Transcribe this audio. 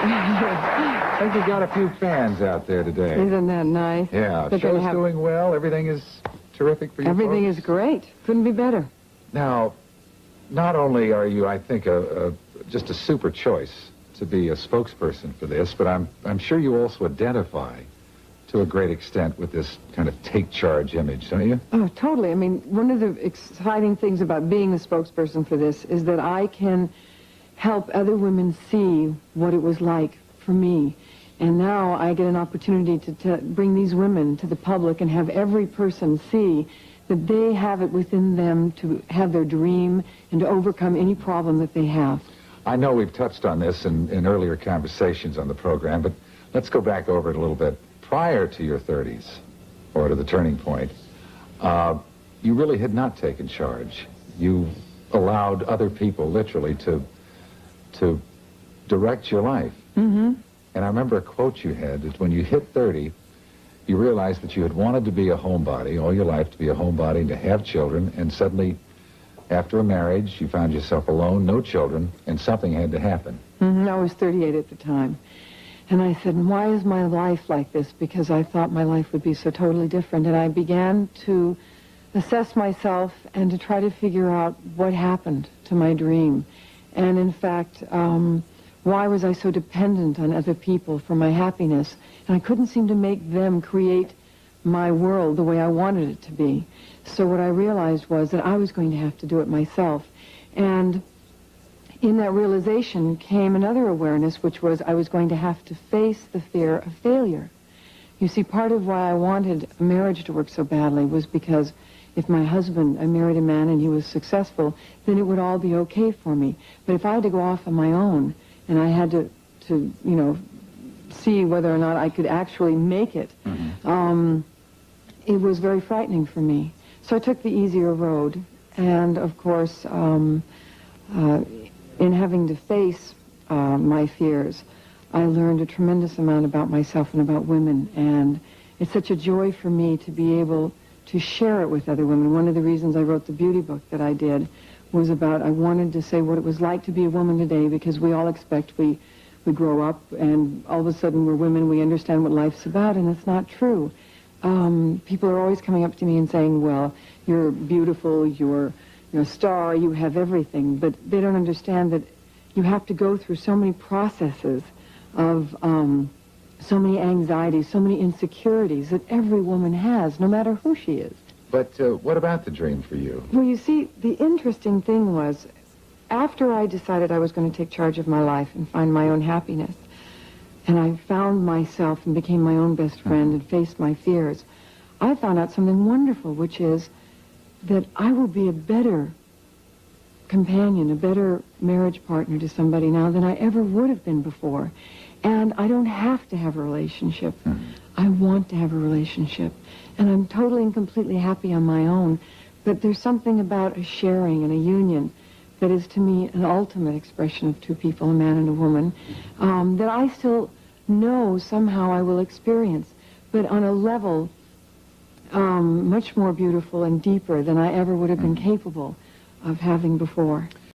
I think you got a few fans out there today. Isn't that nice? Yeah, show's doing well. Everything is terrific for you Everything folks? is great. Couldn't be better. Now, not only are you, I think, just a super choice to be a spokesperson for this, but I'm sure you also identify to a great extent with this kind of take charge image, don't you? Oh, totally. I mean, one of the exciting things about being the spokesperson for this is that I can help other women see what it was like for me. And now I get an opportunity to bring these women to the public and have every person see that they have it within them to have their dream and to overcome any problem that they have. I know we've touched on this in earlier conversations on the program, but let's go back over it a little bit. Prior to your 30s, or to the turning point, you really had not taken charge. You allowed other people, literally, to direct your life. Mm-hmm. And I remember a quote you had, that when you hit 30, you realized that you had wanted to be a homebody all your life, to be a homebody and to have children, and suddenly, after a marriage, you found yourself alone, no children, and something had to happen. Mm-hmm. I was 38 at the time. And I said, why is my life like this? Because I thought my life would be so totally different. And I began to assess myself and to try to figure out what happened to my dream. And in fact, why was I so dependent on other people for my happiness? And I couldn't seem to make them create my world the way I wanted it to be. So what I realized was that I was going to have to do it myself. And in that realization came another awareness, which was I was going to have to face the fear of failure. You see, part of why I wanted a marriage to work so badly was because if my husband, I married a man and he was successful, then it would all be okay for me. But if I had to go off on my own and I had to you know, see whether or not I could actually make it, it was very frightening for me. So I took the easier road. And of course, in having to face my fears, I learned a tremendous amount about myself and about women. And it's such a joy for me to be able to share it with other women. One of the reasons I wrote the beauty book that I did was about, I wanted to say what it was like to be a woman today, because we all expect we grow up and all of a sudden we're women, we understand what life's about, and it's not true. People are always coming up to me and saying, well, you're beautiful, you're a star, you have everything, but they don't understand that you have to go through so many processes of so many anxieties, so many insecurities that every woman has, no matter who she is. But what about the dream for you? Well, you see, the interesting thing was, after I decided I was going to take charge of my life and find my own happiness, and I found myself and became my own best friend and faced my fears, I found out something wonderful, which is that I will be a better companion, a better marriage partner to somebody now than I ever would have been before. And I don't have to have a relationship. I want to have a relationship. And I'm totally and completely happy on my own. But there's something about a sharing and a union that is, to me, an ultimate expression of two people, a man and a woman, that I still know somehow I will experience, but on a level much more beautiful and deeper than I ever would have been capable of having before.